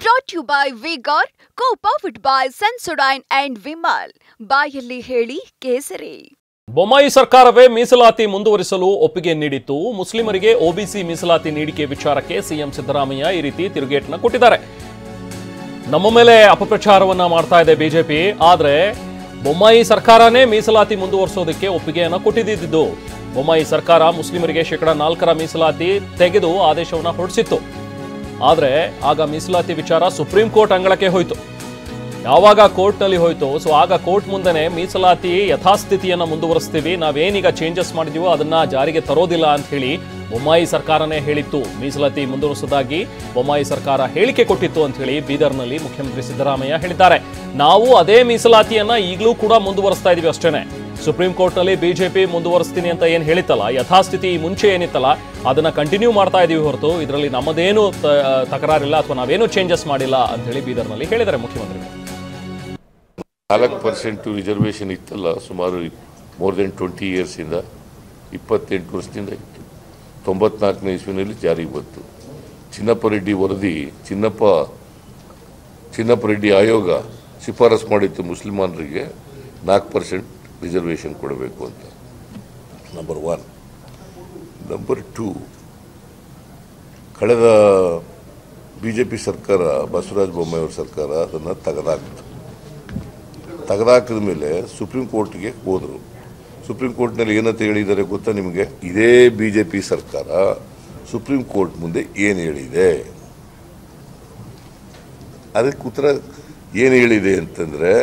Brought to you by Vigor, co-powered by Sensodyne and Vimal. ಬಾಯಲ್ಲಿ ಹೇಳಿ ಕೇಸರಿ. ಬೊಮ್ಮಾಯಿ ಸರ್ಕಾರವೇ ಮೀಸಲಾತಿ ಮುಂದುವರಿಸಲು ಒಪ್ಪಿಗೆ ನೀಡಿತ್ತು. ಮುಸ್ಲಿಮರಿಗೆ ಒಬಿಸಿ ಮೀಸಲಾತಿ ನೀಡಿಕೆ ವಿಚಾರಕ್ಕೆ ಸಿಎಂ ಸಿದ್ದರಾಮಯ್ಯ ಈ ರೀತಿ ತಿರುಗೇಟನ್ನ ಕೊಟ್ಟಿದ್ದಾರೆ. ನಮ್ಮ ಮೇಲೆ ಅಪಪ್ರಚಾರವನ್ನ ಮಾಡ್ತಾ ಇದೆ ಬಿಜೆಪಿ. ಆದ್ರೆ ಬೊಮ್ಮಾಯಿ ಸರ್ಕಾರನೇ ಮೀಸಲಾತಿ ಮುಂದುವರಿಸೋದಕ್ಕೆ ಒಪ್ಪಿಗೆಯನ್ನ ಕೊಟ್ಟಿದ್ದು. ಬೊಮ್ಮಾಯಿ ಸರ್ಕಾರ ಮುಸ್ಲಿಮರಿಗೆ ಶೇಕಡ 4 ಮೀಸಲಾತಿ ತೆಗೆದು ಆದೇಶವನ್ನ ಹೊರಡಿಸಿತ್ತು. ಆದರೆ ಆಗ ಮೀಸಲಾತಿ ವಿಚಾರ ಸುಪ್ರೀಂ ಕೋರ್ಟ್ ಅಂಗಳಕ್ಕೆ ಹೋಯಿತು. ಯಾವಾಗ ಕೋರ್ಟ್ನಲ್ಲಿ ಹೋಯಿತು, ಸೊ ಆಗ ಕೋರ್ಟ್ ಮುಂದೆನೆ ಮೀಸಲಾತಿ ಯಥಾಸ್ಥಿತಿಯನ್ನು ಮುಂದುವರಿಸ್ತೀವಿ, ನಾವೇನೀಗ ಚೇಂಜಸ್ ಮಾಡಿದೀವೋ ಅದನ್ನ ಜಾರಿಗೆ ತರೋದಿಲ್ಲ ಅಂತ ಹೇಳಿ ಬೊಮ್ಮಾಯಿ ಸರ್ಕಾರನೇ ಹೇಳಿತ್ತು. ಮೀಸಲಾತಿ ಮುಂದುವರಿಸೋದಾಗಿ ಬೊಮ್ಮಾಯಿ ಸರ್ಕಾರ ಹೇಳಿಕೆ ಕೊಟ್ಟಿತ್ತು ಅಂತ ಹೇಳಿ ಬೀದರ್ನಲ್ಲಿ ಮುಖ್ಯಮಂತ್ರಿ ಸಿದ್ದರಾಮಯ್ಯ ಹೇಳಿದ್ದಾರೆ. ನಾವು ಅದೇ ಮೀಸಲಾತಿಯನ್ನ ಈಗಲೂ ಕೂಡ ಮುಂದುವರಿಸ್ತಾ ಇದೀವಿ ಅಷ್ಟೇನೆ. ಸುಪ್ರೀಂ ಕೋರ್ಟ್ನಲ್ಲಿ ಬಿಜೆಪಿ ಮುಂದುವರಿಸ್ತೀನಿ ಅಂತ ಏನು ಹೇಳಿತ್ತಲ್ಲ, ಯಥಾಸ್ಥಿತಿ ಮುಂಚೆ ಏನಿತ್ತಲ್ಲ ಅದನ್ನ ಕಂಟಿನ್ಯೂ ಮಾಡ್ತಾ ಇದೀವಿ ಹೊರತು ಇದರಲ್ಲಿ ನಮ್ಮದೇನು ತಕರಾರಿಲ್ಲ ಅಥವಾ ನಾವೇನು ಚೇಂಜಸ್ ಮಾಡಿಲ್ಲ ಅಂತ ಹೇಳಿ ಬೀದರ್ನಲ್ಲಿ ಹೇಳಿದ್ದಾರೆ ಮುಖ್ಯಮಂತ್ರಿಗಳು. 4% ರಿಸರ್ವೇಷನ್ ಇತ್ತಲ್ಲ, ಸುಮಾರು ಮೋರ್ ದೆನ್ 20 ಇಯರ್ಸ್ ಇಂದ 28 ವರ್ಷದಿಂದ ಇತ್ತು. 94ನೇ ಇಸ್ವಿನಲ್ಲಿ ಜಾರಿಗೆ ಬಂತು. ಚಿನ್ನಪ್ಪ ರೆಡ್ಡಿ ವರದಿ, ಚಿನ್ನಪ್ಪ ರೆಡ್ಡಿ ಆಯೋಗ ಶಿಫಾರಸು ಮಾಡಿತ್ತು ಮುಸ್ಲಿಮಾನರಿಗೆ 4% ರಿಸರ್ವೇಷನ್ ಕೊಡಬೇಕು ಅಂತ. ನಂಬರ್ 1. ನಂಬರ್ 2, ಕಳೆದ ಬಿಜೆಪಿ ಸರ್ಕಾರ, ಬಸವರಾಜ ಬೊಮ್ಮಾಯಿ ಅವರ ಸರ್ಕಾರ ಅದನ್ನು ತೆಗೆದಾಕಿದ ಮೇಲೆ ಸುಪ್ರೀಂ ಕೋರ್ಟ್ಗೆ ಹೋದರು. ಸುಪ್ರೀಂ ಕೋರ್ಟ್ನಲ್ಲಿ ಏನಂತ ಹೇಳಿದ್ದಾರೆ ಗೊತ್ತಾ ನಿಮಗೆ? ಇದೇ ಬಿಜೆಪಿ ಸರ್ಕಾರ ಸುಪ್ರೀಂ ಕೋರ್ಟ್ ಮುಂದೆ ಏನು ಹೇಳಿದೆ, ಅದಕ್ಕೆ ಉತ್ತರ ಏನು ಹೇಳಿದೆ ಅಂತಂದರೆ,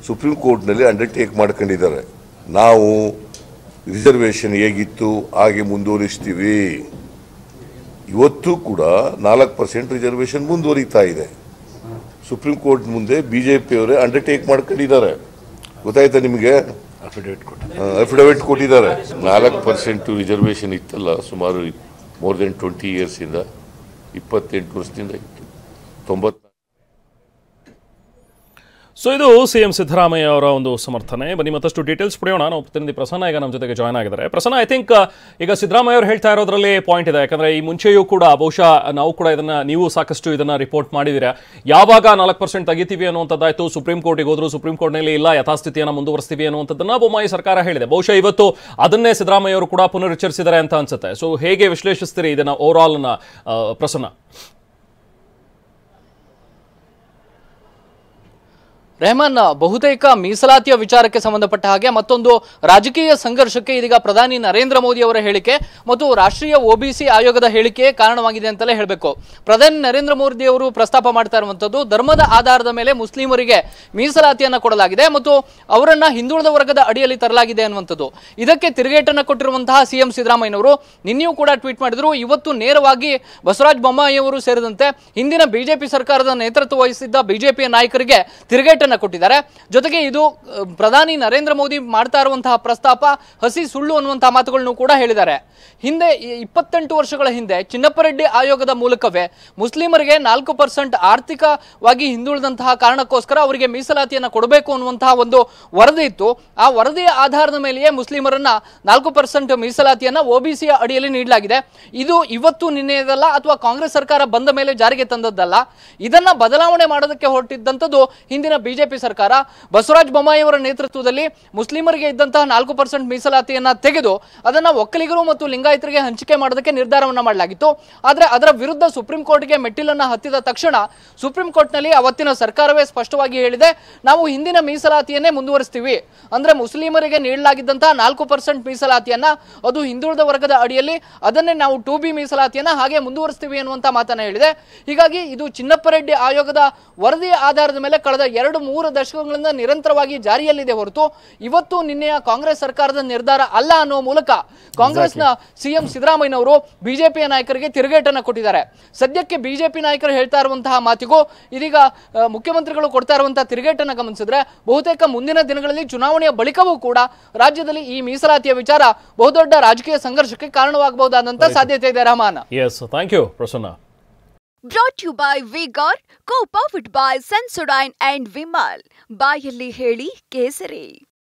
ಸುಪ್ರೀಂ ಕೋರ್ಟ್ನಲ್ಲಿ ಅಂಡರ್ಟೇಕ್ ಮಾಡ್ಕೊಂಡಿದ್ದಾರೆ, ನಾವು ರಿಸರ್ವೇಷನ್ ಹೇಗಿತ್ತು ಹಾಗೆ ಮುಂದುವರಿಸ್ತೀವಿ. ಇವತ್ತು ಕೂಡ 4% ರಿಸರ್ವೇಷನ್ ಮುಂದುವರಿತಾ ಇದೆ. ಸುಪ್ರೀಂ ಕೋರ್ಟ್ ಮುಂದೆ ಬಿಜೆಪಿಯವರೇ ಅಂಡರ್ಟೇಕ್ ಮಾಡ್ಕೊಂಡಿದ್ದಾರೆ. ಗೊತ್ತಾಯ್ತಾ ನಿಮಗೆ? ಅಫಿಡವಿಟ್ ಕೊಟ್ಟಿದ್ದಾರೆ. 4% ರಿಸರ್ವೇಷನ್ ಇತ್ತಲ್ಲ, ಸುಮಾರು ಮೋರ್ ದೆನ್ 20 ಇಯರ್ಸ್ ಇಂದ 28 ವರ್ಷದಿಂದ ಇತ್ತು. 90. ಸೊ ಇದು ಸಿಎಂ ಸಿದ್ದರಾಮಯ್ಯ ಅವರ ಒಂದು ಸಮರ್ಥನೆ. ಬನ್ನಿ ಮತ್ತಷ್ಟು ಡೀಟೇಲ್ಸ್ ಪಡೆಯೋಣ. ನಾವು ಪ್ರತಿನಿಧಿ ಪ್ರಸನ್ನ ಈಗ ನಮ್ಮ ಜೊತೆಗೆ ಜಾಯ್ನ್ ಆಗಿದ್ದಾರೆ. ಪ್ರಸನ್ನ, ಐ ಥಿಂಕ್ ಈಗ ಸಿದ್ದರಾಮಯ್ಯ ಅವರು ಹೇಳ್ತಾ ಇರೋದ್ರಲ್ಲಿ ಪಾಯಿಂಟ್ ಇದೆ. ಯಾಕಂದ್ರೆ ಈ ಮುಂಚೆಯೂ ಕೂಡ ಬಹುಶಃ ನಾವು ಕೂಡ ನೀವು ಸಾಕಷ್ಟು ಇದನ್ನ ರಿಪೋರ್ಟ್ ಮಾಡಿದಿರಾ. ಯಾವಾಗ 4% ತೆಗಿತೀವಿ ಅನ್ನುವಂಥದ್ದಾಯ್ತು, ಸುಪ್ರೀಂ ಕೋರ್ಟಿಗೆ ಹೋದ್ರು, ಸುಪ್ರೀಂ ಕೋರ್ಟ್ನಲ್ಲಿ ಇಲ್ಲ ಯಥಾಸ್ಥಿತಿಯನ್ನು ಮುಂದುವರಿಸ್ತೀವಿ ಅನ್ನುವಂಥದ್ದನ್ನ ಬೊಮ್ಮಾಯಿ ಸರ್ಕಾರ ಹೇಳಿದೆ. ಬಹುಶಃ ಇವತ್ತು ಅದನ್ನೇ ಸಿದ್ದರಾಮಯ್ಯ ಅವರು ಕೂಡ ಪುನರುಚ್ಚರಿಸಿದ್ದಾರೆ ಅಂತ ಅನ್ಸುತ್ತೆ. ಸೊ ಹೇಗೆ ವಿಶ್ಲೇಷಿಸ್ತೀರಿ ಇದನ್ನ ಓವರ್ ಆಲ್ ಪ್ರಸನ್ನ? ರೆಹಮಾನ್, ಬಹುತೇಕ ಮೀಸಲಾತಿಯ ವಿಚಾರಕ್ಕೆ ಸಂಬಂಧಪಟ್ಟ ಹಾಗೆ ಮತ್ತೊಂದು ರಾಜಕೀಯ ಸಂಘರ್ಷಕ್ಕೆ ಇದೀಗ ಪ್ರಧಾನಿ ನರೇಂದ್ರ ಮೋದಿ ಅವರ ಹೇಳಿಕೆ ಮತ್ತು ರಾಷ್ಟ್ರೀಯ ಒಬಿಸಿ ಆಯೋಗದ ಹೇಳಿಕೆ ಕಾರಣವಾಗಿದೆ ಅಂತಲೇ ಹೇಳಬೇಕು. ಪ್ರಧಾನಿ ನರೇಂದ್ರ ಮೋದಿ ಅವರು ಪ್ರಸ್ತಾಪ ಮಾಡ್ತಾ ಇರುವಂತದ್ದು, ಧರ್ಮದ ಆಧಾರದ ಮೇಲೆ ಮುಸ್ಲಿಮರಿಗೆ ಮೀಸಲಾತಿಯನ್ನ ಕೊಡಲಾಗಿದೆ ಮತ್ತು ಅವರನ್ನ ಹಿಂದುಳಿದ ವರ್ಗದ ಅಡಿಯಲ್ಲಿ ತರಲಾಗಿದೆ ಅನ್ನುವಂಥದ್ದು. ಇದಕ್ಕೆ ತಿರುಗೇಟನ್ನ ಕೊಟ್ಟಿರುವಂತಹ ಸಿಎಂ ಸಿದ್ದರಾಮಯ್ಯನವರು ನಿನ್ನೆಯೂ ಕೂಡ ಟ್ವೀಟ್ ಮಾಡಿದ್ರು. ಇವತ್ತು ನೇರವಾಗಿ ಬಸವರಾಜ ಬೊಮ್ಮಾಯಿ ಅವರು ಸೇರಿದಂತೆ ಹಿಂದಿನ ಬಿಜೆಪಿ ಸರ್ಕಾರದ ನೇತೃತ್ವ ವಹಿಸಿದ್ದ ಬಿಜೆಪಿಯ ನಾಯಕರಿಗೆ ತಿರುಗೇಟ ಕೊಟ್ಟಿದ್ದಾರೆ. ಜೊತೆಗೆ ಇದು ಪ್ರಧಾನಿ ನರೇಂದ್ರ ಮೋದಿ ಮಾಡ್ತಾ ಇರುವಂತಹ ಪ್ರಸ್ತಾಪ ಹಸಿ ಸುಳ್ಳು ಅನ್ನುವಂತಹ ಮಾತುಗಳನ್ನು ಕೂಡ ಹೇಳಿದ್ದಾರೆ. ಹಿಂದೆ 28 ವರ್ಷಗಳ ಹಿಂದೆ ಚಿನ್ನಪ್ಪ ರೆಡ್ಡಿ ಆಯೋಗದ ಮೂಲಕವೇ ಮುಸ್ಲಿಮರಿಗೆ 4% ಆರ್ಥಿಕವಾಗಿ ಹಿಂದುಳಿದಂತಹ ಕಾರಣಕ್ಕೋಸ್ಕರ ಅವರಿಗೆ ಮೀಸಲಾತಿಯನ್ನು ಕೊಡಬೇಕು ಅನ್ನುವಂತಹ ಒಂದು ವರದಿ ಇತ್ತು. ಆ ವರದಿಯ ಆಧಾರದ ಮೇಲೆಯೇ ಮುಸ್ಲಿಮರನ್ನ 4% ಮೀಸಲಾತಿಯನ್ನ ಒಬಿಸಿಯ ಅಡಿಯಲ್ಲಿ ನೀಡಲಾಗಿದೆ. ಇದು ಇವತ್ತು ನಿನ್ನೆಯದಲ್ಲ ಅಥವಾ ಕಾಂಗ್ರೆಸ್ ಸರ್ಕಾರ ಬಂದ ಮೇಲೆ ಜಾರಿಗೆ ತಂದದ್ದಲ್ಲ. ಇದನ್ನ ಬದಲಾವಣೆ ಮಾಡೋದಕ್ಕೆ ಹೊರಟಿದ್ದಂಥದ್ದು ಹಿಂದಿನ ಬಿಜೆಪಿ ಸರ್ಕಾರ. ಬಸವರಾಜ ಬೊಮ್ಮಾಯಿ ಅವರ ನೇತೃತ್ವದಲ್ಲಿ ಮುಸ್ಲಿಮರಿಗೆ ಇದ್ದಂತಹ 4% ಮೀಸಲಾತಿಯನ್ನ ತೆಗೆದು ಅದನ್ನ ಒಕ್ಕಲಿಗರು ಮತ್ತು ಲಿಂಗಾಯತರಿಗೆ ಹಂಚಿಕೆ ಮಾಡೋದಕ್ಕೆ ನಿರ್ಧಾರವನ್ನ ಮಾಡಲಾಗಿತ್ತು. ಆದ್ರೆ ಅದರ ವಿರುದ್ಧ ಸುಪ್ರೀಂ ಕೋರ್ಟ್ಗೆ ಮೆಟ್ಟಿಲನ್ನ ಹತ್ತಿದ ತಕ್ಷಣ ಸುಪ್ರೀಂ ಕೋರ್ಟ್ನಲ್ಲಿ ಅವತ್ತಿನ ಸರ್ಕಾರವೇ ಸ್ಪಷ್ಟವಾಗಿ ಹೇಳಿದೆ, ನಾವು ಹಿಂದಿನ ಮೀಸಲಾತಿಯನ್ನೇ ಮುಂದುವರಿಸ್ತೀವಿ. ಅಂದ್ರೆ ಮುಸ್ಲಿಮರಿಗೆ ನೀಡಲಾಗಿದ್ದಂತಹ 4% ಮೀಸಲಾತಿಯನ್ನ ಅದು ಹಿಂದುಳಿದ ವರ್ಗದ ಅಡಿಯಲ್ಲಿ ಅದನ್ನೇ ನಾವು 2B ಮೀಸಲಾತಿಯನ್ನ ಹಾಗೆ ಮುಂದುವರಿಸ್ತೀವಿ ಅನ್ನುವಂತ ಮಾತನ್ನ ಹೇಳಿದೆ. ಹೀಗಾಗಿ ಇದು ಚಿನ್ನಪ್ಪ ರೆಡ್ಡಿ ಆಯೋಗದ ವರದಿಯ ಆಧಾರದ ಮೇಲೆ ಕಳೆದ 2-3 ದಶಕಗಳಿಂದ ನಿರಂತರವಾಗಿ ಜಾರಿಯಲ್ಲಿದೆ ಹೊರತು ಇವತ್ತು ನಿನ್ನೆಯ ಕಾಂಗ್ರೆಸ್ ಸರ್ಕಾರದ ನಿರ್ಧಾರ ಅಲ್ಲ ಅನ್ನೋ ಮೂಲಕ ಕಾಂಗ್ರೆಸ್ನ ಸಿಎಂ ಸಿದ್ದರಾಮಯ್ಯನವರು ಬಿಜೆಪಿಯ ನಾಯಕರಿಗೆ ತಿರುಗೇಟನ್ನು ಕೊಟ್ಟಿದ್ದಾರೆ. ಸದ್ಯಕ್ಕೆ ಬಿಜೆಪಿ ನಾಯಕರು ಹೇಳ್ತಾ ಇರುವಂತಹ ಮಾತಿಗೂ ಇದೀಗ ಮುಖ್ಯಮಂತ್ರಿಗಳು ಕೊಡ್ತಾ ಇರುವಂತಹ ತಿರುಗೇಟನ್ನು ಗಮನಿಸಿದ್ರೆ ಬಹುತೇಕ ಮುಂದಿನ ದಿನಗಳಲ್ಲಿ ಚುನಾವಣೆಯ ಬಳಿಕವೂ ಕೂಡ ರಾಜ್ಯದಲ್ಲಿ ಈ ಮೀಸಲಾತಿಯ ವಿಚಾರ ಬಹುದೊಡ್ಡ ರಾಜಕೀಯ ಸಂಘರ್ಷಕ್ಕೆ ಕಾರಣವಾಗಬಹುದಾದಂತ ಸಾಧ್ಯತೆ ಇದೆ. Rahman, yes, thank you Prasanna. Brought to you by Vigor, co-powered by Sensodyne and Vimal. ಬಾಯಲ್ಲಿ ಹೇಳಿ ಕೇಸರಿ.